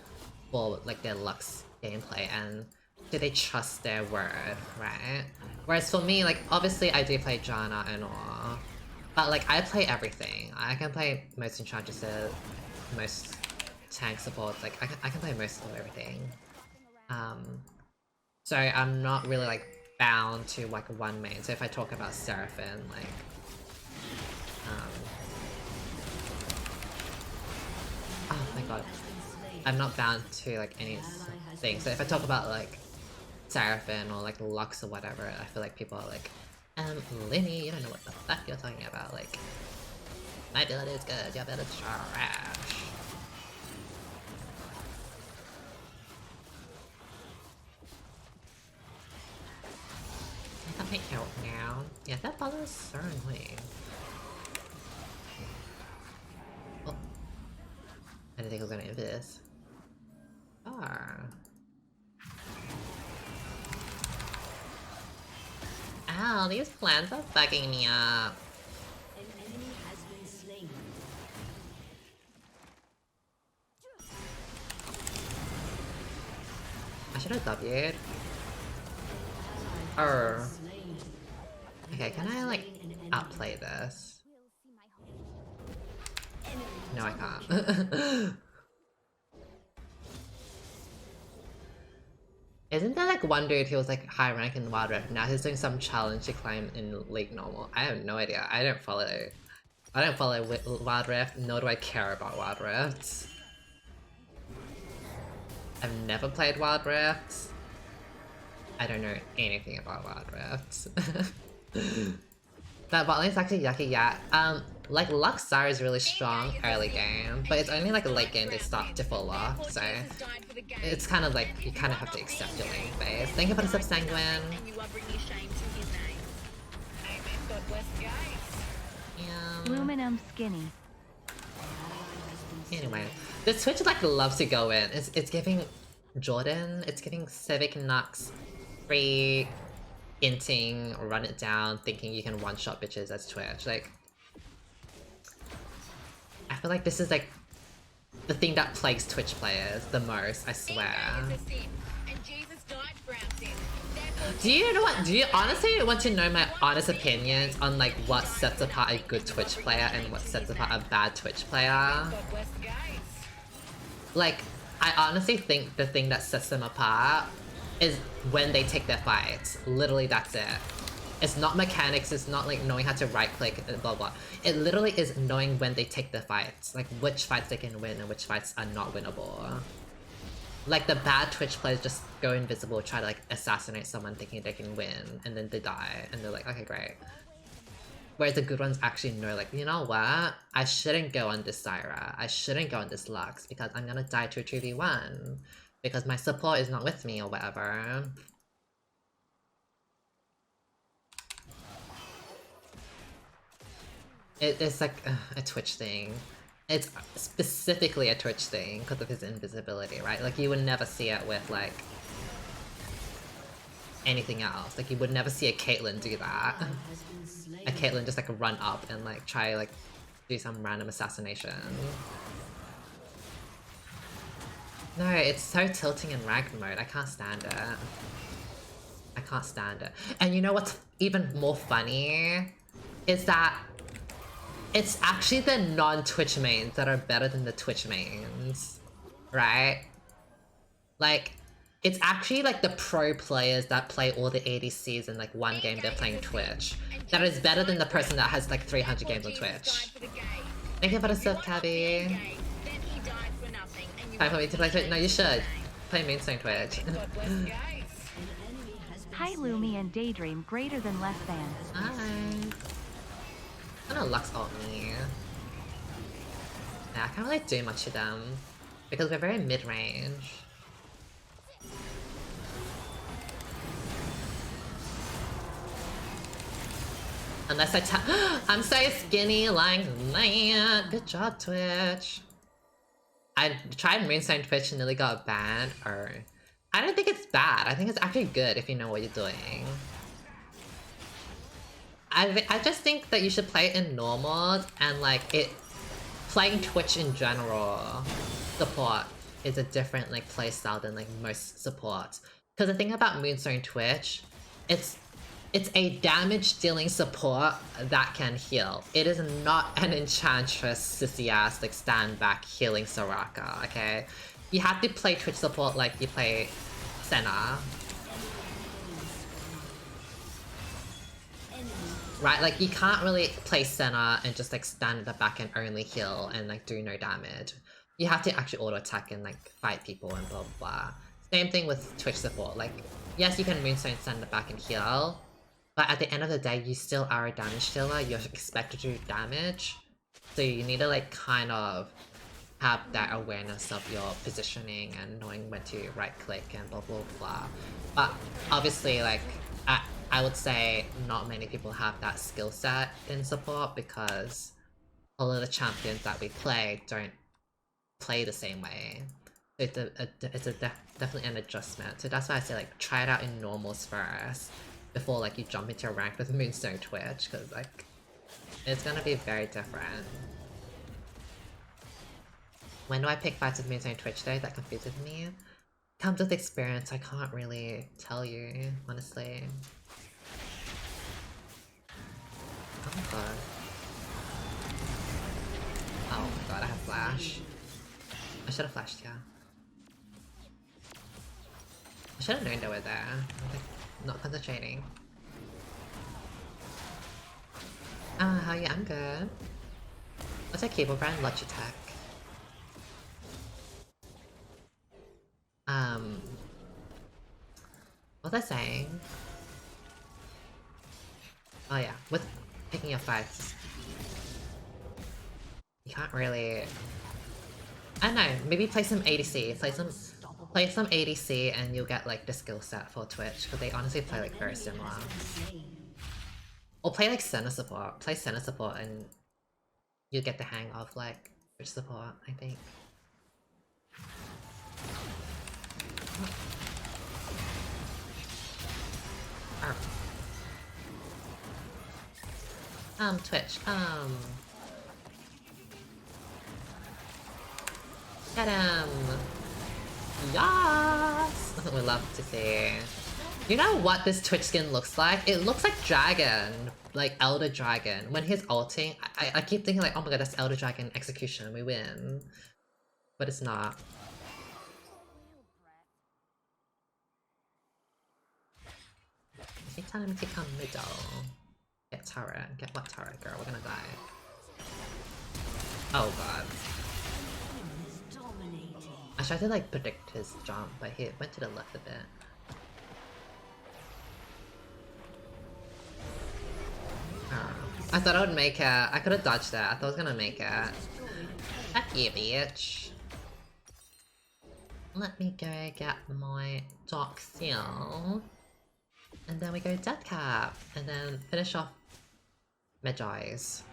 for like their Lux gameplay and do they trust their word, right? Whereas for me, like obviously I do play Janna and all, but like I play everything. I can play most enchantress, most tank supports, like I can play most of everything. So I'm not really like bound to like one main. So if I talk about Seraphim, like oh my god, I'm not bound to like any thing. So if I talk about like Seraphim or like Lux or whatever, I feel like people are like, Linny, you don't know what the fuck you're talking about. Like, my build is good, your build is trash. Can't help now. Yeah, that bottle is so annoying. Oh. I didn't think I was gonna hit this. Ah. Ow, these plants are bugging me up. An enemy has been slain. I should have W'd. Slain. Okay, can I like outplay this? We'll see my home. No, I can't. Isn't there like one dude who was like high rank in Wild Rift? Now he's doing some challenge to climb in League Normal. I have no idea. I don't follow Wild Rift, nor do I care about Wild Rifts. I've never played Wild Rifts. I don't know anything about Wild Rifts. That bot lane is actually yucky, yeah. Like Luxar is really strong early game, but it's only like late game they start to fall off, so it's kind of like you kind of have to accept your lane phase. Thank you for the sub, Sanguine. Luminum skinny. Anyway, the Twitch like loves to go in. It's giving Jordan, it's giving Civic Nux free inting, run it down, thinking you can one-shot bitches as Twitch. Like, I feel like this is like the thing that plagues Twitch players the most, I swear. Do you know what? Do you honestly want to know my honest opinions on like what sets apart a good Twitch player and what sets apart a bad Twitch player? Like, I honestly think the thing that sets them apart is when they take their fights. Literally, that's it. It's not mechanics, it's not like knowing how to right click, blah blah. It literally is knowing when they take their fights. Like which fights they can win and which fights are not winnable. Like the bad Twitch players just go invisible, try to like assassinate someone thinking they can win, and then they die, and they're like, okay, great. Whereas the good ones actually know, like, you know what? I shouldn't go on this Zyra. I shouldn't go on this Lux because I'm gonna die to a 2v1. Because my support is not with me or whatever. It's like a Twitch thing. It's specifically a Twitch thing because of his invisibility, right? Like you would never see it with like anything else. Like you would never see a Caitlyn do that. A Caitlyn just like run up and like try like do some random assassination. No, it's so tilting in ranked mode. I can't stand it. I can't stand it. And you know what's even more funny? Is that it's actually the non-Twitch mains that are better than the Twitch mains. Right? Like, it's actually like the pro players that play all the ADCs in like one game they're playing Twitch. That is better than the person that has like 300 games on Twitch. Thank you for the sub, Cabby. Time for me to play Twitch? No, you should. Play mainstream Twitch. Hi Lumi and Daydream greater than less than. Hi. I know Lux ult me. Yeah, I can't really do much to them. Because we're very mid-range. Unless I'm so skinny like that. Good job, Twitch. I tried Moonstone Twitch and nearly got banned, or... I don't think it's bad. I think it's actually good if you know what you're doing. I just think that you should play it in normal, and like, playing Twitch in general, support, is a different like playstyle than like most supports. Because the thing about Moonstone Twitch, it's a damage dealing support that can heal. It is not an enchantress sissy ass like stand back healing Soraka, okay? You have to play Twitch support like you play Senna. Right, like you can't really play Senna and just like stand at the back and only heal and like do no damage. You have to actually auto attack and like fight people and blah blah blah. Same thing with Twitch support. Like, yes, you can Moonstone stand at the back and heal, but at the end of the day, you still are a damage dealer. You're expected to do damage, so you need to like kind of have that awareness of your positioning and knowing when to right click and blah blah blah. But obviously, like I would say not many people have that skill set in support because a lot of the champions that we play don't play the same way. It's definitely an adjustment. So that's why I say like try it out in normals first before like you jump into a rank with Moonstone Twitch, because like it's gonna be very different. When do I pick fights with Moonstone Twitch though? That confuses me. Comes with experience, I can't really tell you, honestly. Oh my god. Oh my god, I have flash. I should have flashed, yeah. I should have known they were there. I'm like, not concentrating. How are you? I'm good. What's that cable brand? Logitech. What was I saying? Oh yeah, with picking your fights. You can't really... I don't know, maybe play some ADC, play some ADC and you'll get like the skill set for Twitch, because they honestly play like very similar. Or play like center support, play center support and you'll get the hang of like Twitch support, I think. Twitch, get him! Yes! We love to see. You know what this Twitch skin looks like? It looks like Dragon, like Elder Dragon. When he's ulting, I keep thinking like, oh my god, that's Elder Dragon execution, we win. But it's not. I think time to come middle. Get turret. Get what turret, girl? We're gonna die. Oh god. I tried to like predict his jump, but he went to the left a bit. I thought I would make it. I could have dodged that. I thought I was gonna make it. Fuck you, bitch. Let me go get my Dark Seal. And then we go Death Cap. And then finish off Mage's.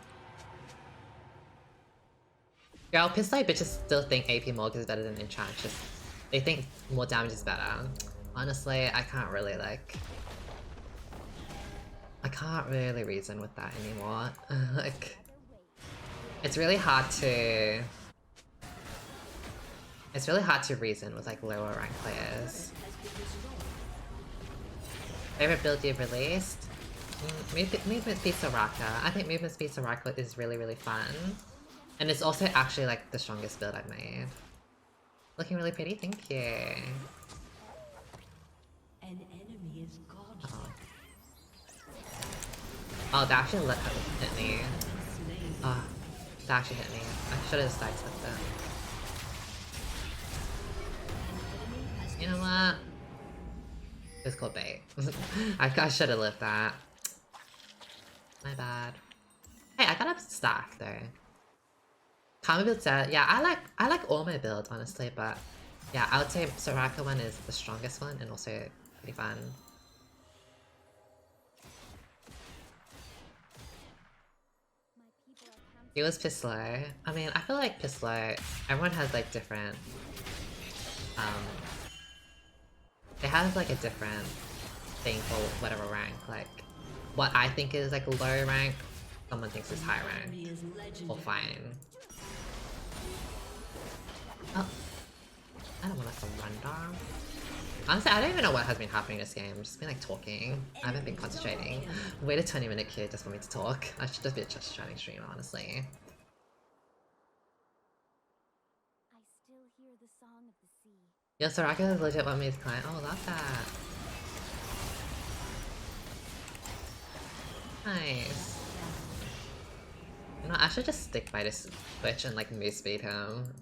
Girl, pissed like bitches still think AP Morg is better than Enchant. Just, they think more damage is better. Honestly, I can't really like... I can't really reason with that anymore. Like... It's really hard to... It's really hard to reason with like lower rank players. Favorite build you've released? Movement Speed Soraka. I think Movement Speed Soraka is really, really fun. And it's also actually like the strongest build I've made. Looking really pretty, thank you. An enemy is gone. Oh, that actually hit me. Oh, that actually hit me. I should have sidestepped that. You know what? It's called bait. I should have lived that. My bad. Hey, I got a stack though. Common build set, yeah, I like all my builds honestly, but yeah, I would say Soraka one is the strongest one and also pretty fun. He was Pistolo. I mean, I feel like Pistolo, everyone has like different, they have like a different thing for whatever rank. Like, what I think is like low rank, someone thinks is high rank, or fine. Oh, I don't want to surrender. Honestly, I don't even know what has been happening in this game. I've just been like talking. I haven't been concentrating. Wait a 20-minute queue just for me to talk. I should just be a just chatting streamer, honestly. I still hear the song of the sea. Yo, Soraka is legit one of my client. Oh, love that. Nice. You know, I should just stick by this switch and like move speed him.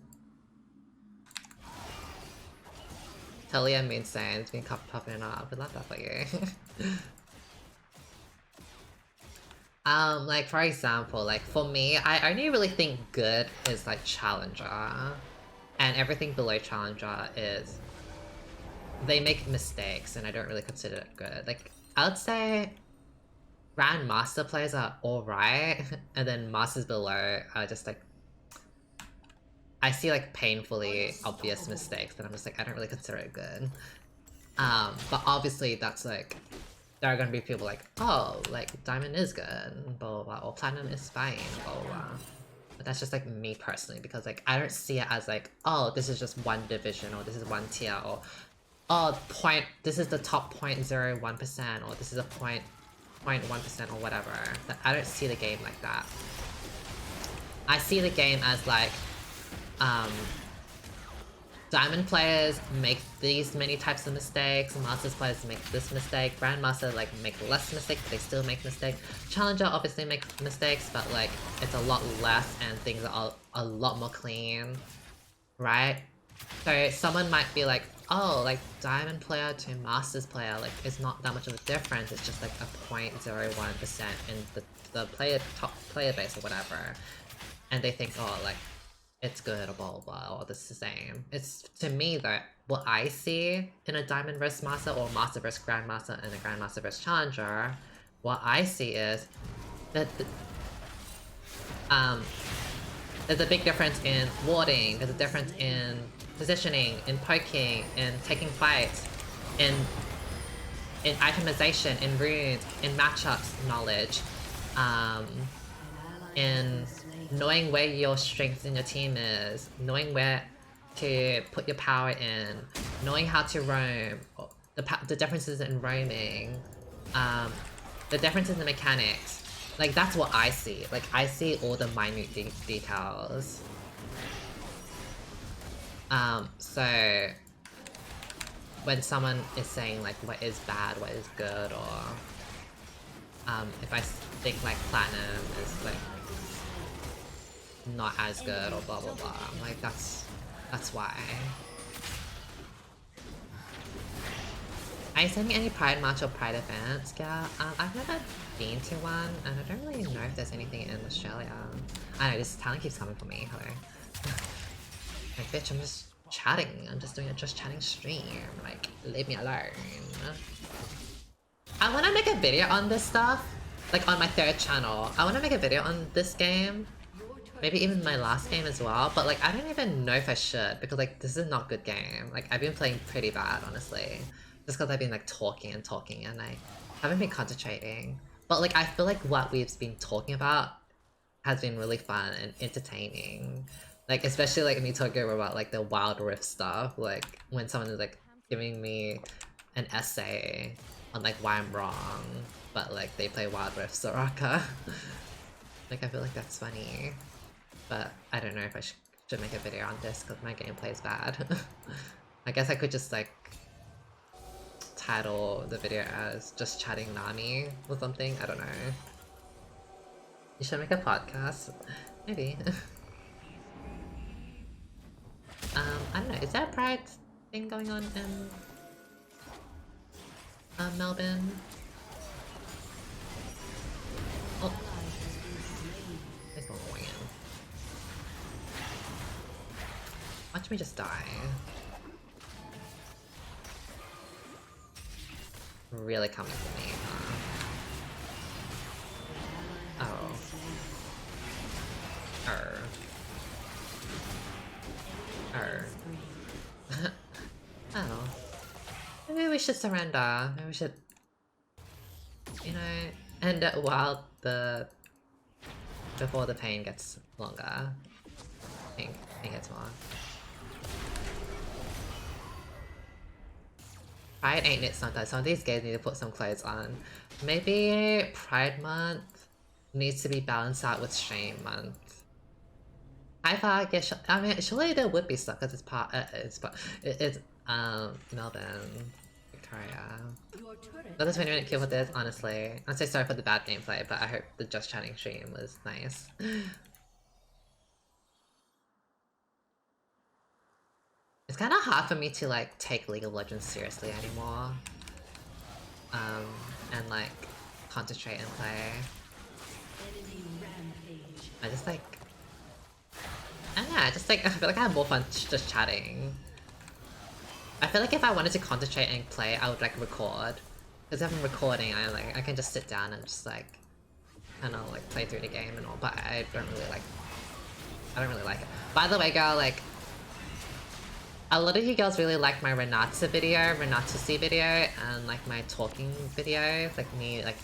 Telia Moon Sands being popping up. Would love that for you. Like for example, like for me, I only really think good is like Challenger. And everything below Challenger is... They make mistakes and I don't really consider it good. Like, I would say Grandmaster players are alright, and then Masters below are just like, I see like painfully obvious mistakes that I'm just like, I don't really consider it good. But obviously that's like, there are gonna be people like, oh, like Diamond is good, blah blah blah, or Platinum is fine, blah blah blah. But that's just like me personally, because like I don't see it as like, oh, this is just one division, or this is one tier, or oh, this is the top 0.01%, or this is a 0.1% or whatever. I don't see the game like that. I see the game as like, Diamond players make these many types of mistakes, Masters players make this mistake, Grandmaster like make less mistakes, but they still make mistakes. Challenger obviously makes mistakes, but like it's a lot less and things are a lot more clean, right? So someone might be like, oh, like Diamond player to Masters player, like it's not that much of a difference, it's just like a 0.01% in the top player base or whatever. And they think, oh, like, it's good or blah blah blah, or this is the same. It's, to me though, what I see in a Diamond vs Master, or Master vs Grandmaster, and a Grandmaster vs Challenger, what I see is that there's a big difference in warding, there's a difference in positioning, in poking, in taking fights, in itemization, in runes, in matchups knowledge, in knowing where your strength in your team is, knowing where to put your power in, knowing how to roam, the differences in roaming, the differences in the mechanics. Like, that's what I see. Like, I see all the minute details. So when someone is saying like what is bad, what is good, or if I think like Platinum is like not as good or blah blah blah, I'm like, that's why. Are you sending any Pride March or Pride events? Yeah, I've never been to one, and I don't really know if there's anything in Australia. I don't know, this talent keeps coming for me, hello. Like, bitch, I'm just chatting. I'm just doing a just chatting stream. Like, leave me alone. I want to make a video on this stuff. Like, on my third channel. I want to make a video on this game. Maybe even my last game as well. But, like, I don't even know if I should. Because, like, this is not a good game. Like, I've been playing pretty bad, honestly. Just because I've been, like, talking and I haven't been concentrating. But, like, I feel like what we've been talking about has been really fun and entertaining. Like, especially like me talking about like the Wild Rift stuff, like when someone is like giving me an essay on like why I'm wrong, but like they play Wild Rift Soraka. Like, I feel like that's funny. But I don't know if I should make a video on this because my gameplay is bad. I guess I could just like title the video as just chatting Nami or something, I don't know. You should make a podcast. Maybe. I don't know, is there a Pride thing going on in Melbourne? Oh. There's one going in. Watch me just die. Really coming for me, huh? Oh. Oh. Maybe we should surrender. Maybe we should, you know, end it while before the pain gets longer. Pain gets more. Pride ain't it sometimes. Some of these gays need to put some clothes on. Maybe Pride Month needs to be balanced out with Shame Month. I thought, yeah, I mean, surely there would be stuff because it's Melbourne, Victoria. Another 20-minute kill for this, honestly. I'm so sorry for the bad gameplay, but I hope the just chatting stream was nice. It's kind of hard for me to like take League of Legends seriously anymore. And like concentrate and play. I just like, I don't know, I just like, I feel like I have more fun just chatting. I feel like if I wanted to concentrate and play, I would like record. Because if I'm recording, I can just sit down and just like kind of like play through the game and all. But I don't really like it. By the way, girl, like a lot of you girls really liked my Renata C video, and like my talking video, like me like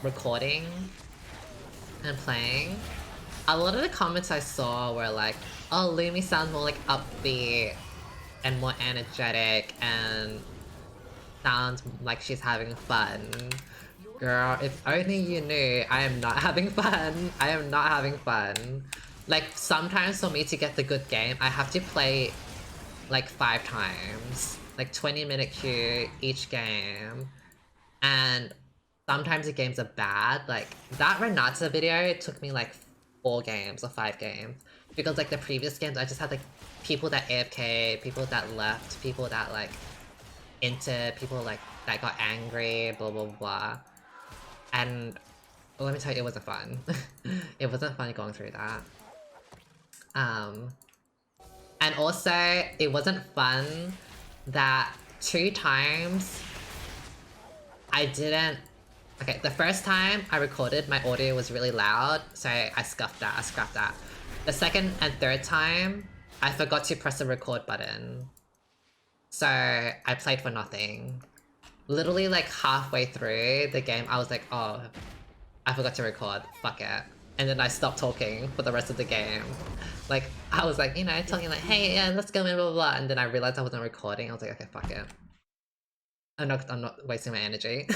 recording and playing. A lot of the comments I saw were like, oh, Lumi sounds more like upbeat and more energetic and sounds like she's having fun. Girl, if only you knew, I am not having fun. I am not having fun. Like, sometimes for me to get the good game, I have to play like 5 times. Like 20-minute queue each game. And sometimes the games are bad. Like, that Renata video took me like 4 games or 5 games. Because like the previous games, I just had like people that AFK, people that left, people that like people like that got angry, blah blah blah. And let me tell you, it wasn't fun. It wasn't fun going through that. And also, it wasn't fun that 2 times I didn't... Okay, the first time I recorded, my audio was really loud, so I scuffed that, I scrapped that. The second and third time, I forgot to press the record button. So, I played for nothing. Literally like halfway through the game, I was like, oh, I forgot to record, fuck it. And then I stopped talking for the rest of the game. Like, I was like, you know, talking like, hey, yeah, let's go in, blah, blah, blah. And then I realized I wasn't recording. I was like, okay, fuck it. I'm not wasting my energy.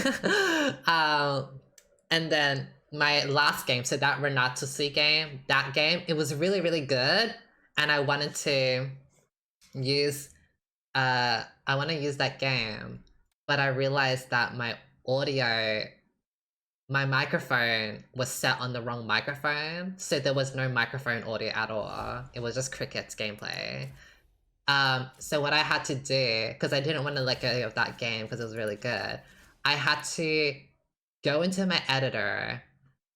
And then my last game, so that Renata C game, it was really, really good. And I wanted to use, I want to use that game. But I realized that my microphone was set on the wrong microphone, so there was no microphone audio at all. It was just Cricket's gameplay. So what I had to do, because I didn't want to let go of that game because it was really good, I had to go into my editor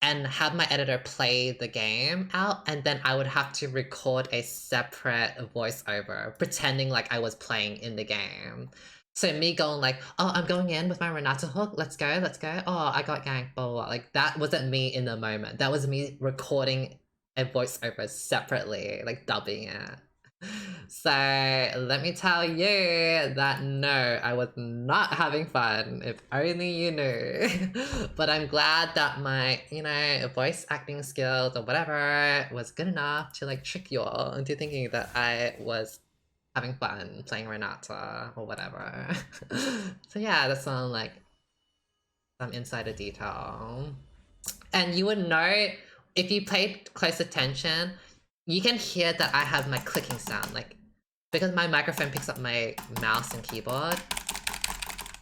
and have my editor play the game out, and then I would have to record a separate voiceover, pretending like I was playing in the game. So me going like, oh, I'm going in with my Renata hook, let's go, let's go. Oh, I got ganked, blah, blah, blah. Like, that wasn't me in the moment. That was me recording a voiceover separately, like dubbing it. So let me tell you that no, I was not having fun, if only you knew. But I'm glad that my, you know, voice acting skills or whatever was good enough to like trick you all into thinking that I was having fun playing Renata or whatever. So yeah, that's some like some insider detail. And you would know, if you paid close attention, you can hear that I have my clicking sound, like, because my microphone picks up my mouse and keyboard,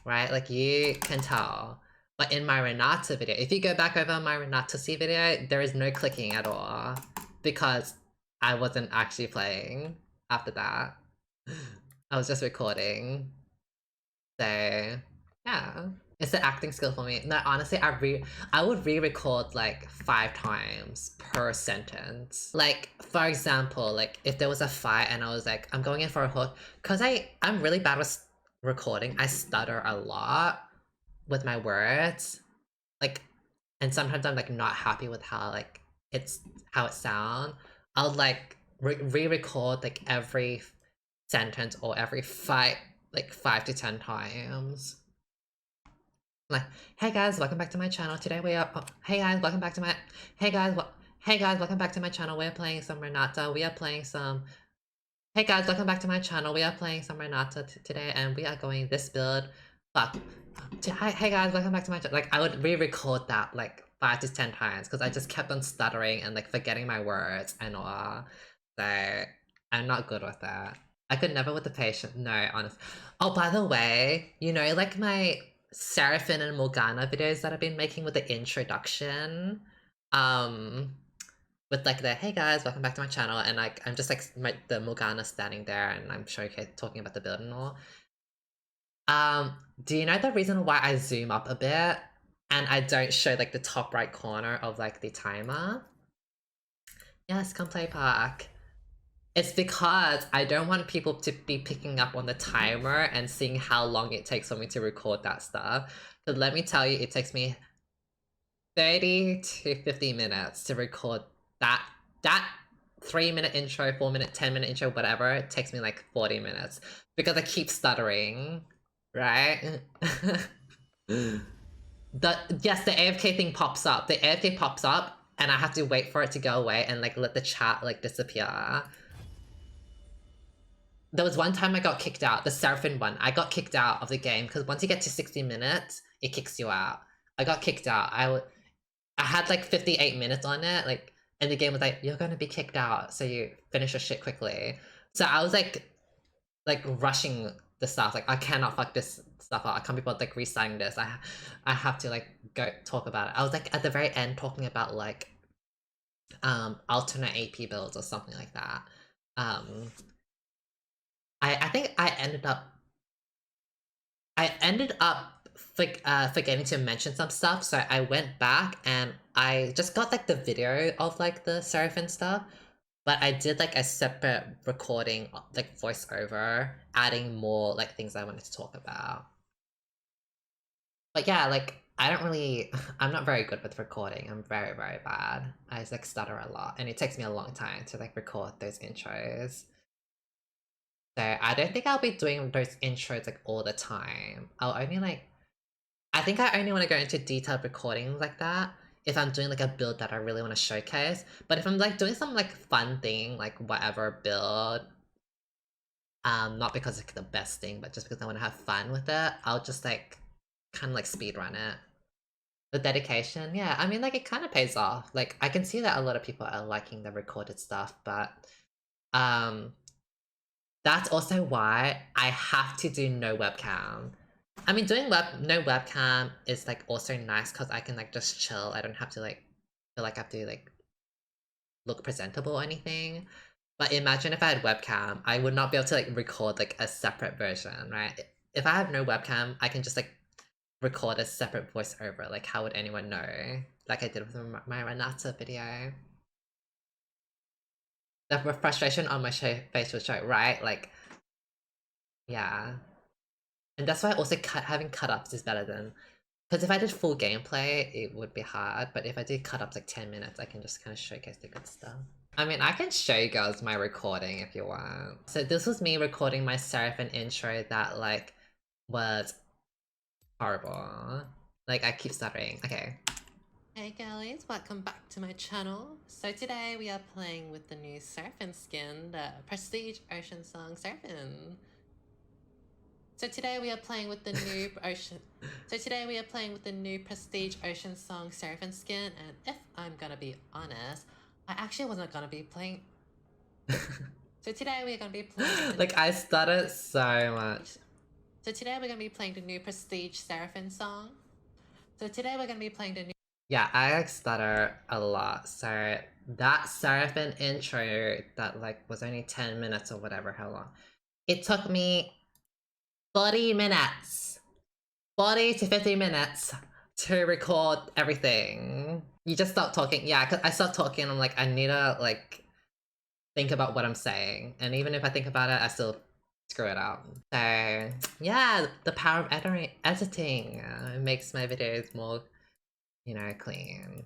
right? Like, you can tell. But in my Renata video, if you go back over my Renata C video, there is no clicking at all, because I wasn't actually playing after that. I was just recording. So, yeah. It's an acting skill for me. No, honestly, I would re-record like 5 times per sentence. Like, for example, like if there was a fight and I was like, I'm going in for a hook, because I'm really bad with recording. I stutter a lot with my words. Like, and sometimes I'm like not happy with how like how it sounds. I'll like re-record like every sentence or every fight like 5 to 10 times. Like, hey guys, welcome back to my channel. Today we are, hey guys, welcome back to my, hey guys, welcome back to my channel. We're playing some Renata. We are playing some, hey guys, welcome back to my channel. We are playing some Renata today, and we are going this build. Fuck. Hey guys, welcome back to my channel. Like, I would re-record that like 5 to 10 times because I just kept on stuttering and like forgetting my words and all. So I'm not good with that. I could never with the patient. No, honest. Oh, by the way, you know, like my Seraphine and Morgana videos that I've been making with the introduction, with like the hey guys, welcome back to my channel, and like I'm just like the Morgana standing there and I'm talking about the build and all. Do you know the reason why I zoom up a bit and I don't show like the top right corner of like the timer? Yes, come play park. It's because I don't want people to be picking up on the timer and seeing how long it takes for me to record that stuff. So let me tell you, it takes me 30 to 50 minutes to record that 3-minute intro, 4-minute, 10-minute intro, whatever. It takes me like 40 minutes because I keep stuttering, right? Yes, the AFK thing pops up. The AFK pops up and I have to wait for it to go away and like let the chat like disappear. There was one time I got kicked out, the Seraphim one. I got kicked out of the game because once you get to 60 minutes, it kicks you out. I got kicked out. I had like 58 minutes on it, like, and the game was like, you're gonna be kicked out, so you finish your shit quickly. So I was like rushing the stuff, like I cannot fuck this stuff up. I can't be bothered like restarting this. I have to like go talk about it. I was like at the very end talking about like alternate AP builds or something like that. I think I ended up forgetting to mention some stuff, so I went back and I just got like the video of like the Seraphim stuff, but I did like a separate recording, like voiceover, adding more like things I wanted to talk about. But yeah, like I don't really, I'm not very good with recording. I'm very, very bad. I just like stutter a lot, and it takes me a long time to like record those intros. So I don't think I'll be doing those intros like all the time. I'll only like, I think I only want to go into detailed recordings like that if I'm doing like a build that I really want to showcase. But if I'm like doing some like fun thing, like whatever build, not because it's the best thing, but just because I want to have fun with it, I'll just like kind of like speedrun it. The dedication, yeah, I mean like it kind of pays off. Like I can see that a lot of people are liking the recorded stuff, but that's also why I have to do no webcam. I mean, doing no webcam is like also nice because I can like just chill. I don't have to like feel like I have to like look presentable or anything. But imagine if I had webcam, I would not be able to like record like a separate version, right? If I have no webcam, I can just like record a separate voiceover. Like, how would anyone know? Like I did with my Renata video. The frustration on my face will show, right? Like, yeah. And that's why also having cut-ups is better than... Because if I did full gameplay, it would be hard, but if I did cut-ups like 10 minutes, I can just kind of showcase the good stuff. I mean, I can show you guys my recording if you want. So this was me recording my Seraphim intro that, like, was horrible. Like, I keep stuttering. Okay. Hey girlies, welcome back to my channel. So today we are playing with the new Seraphim skin, the Prestige Ocean Song Seraphim. So today we are playing with the new Prestige Ocean Song Seraphim skin, and if I'm gonna be honest, I actually wasn't gonna be playing. So today we're gonna be playing. Like I stuttered so much. So today we're gonna be playing the new Prestige Seraphim song. So today we're gonna be playing the new. Yeah, I like stutter a lot. So that Seraphim intro that like was only 10 minutes or whatever, how long? It took me 40 minutes. 40 to 50 minutes to record everything. You just stop talking. Yeah, because I stopped talking. I'm like, I need to like think about what I'm saying. And even if I think about it, I still screw it up. So yeah, the power of editing. It makes my videos more, you know, clean.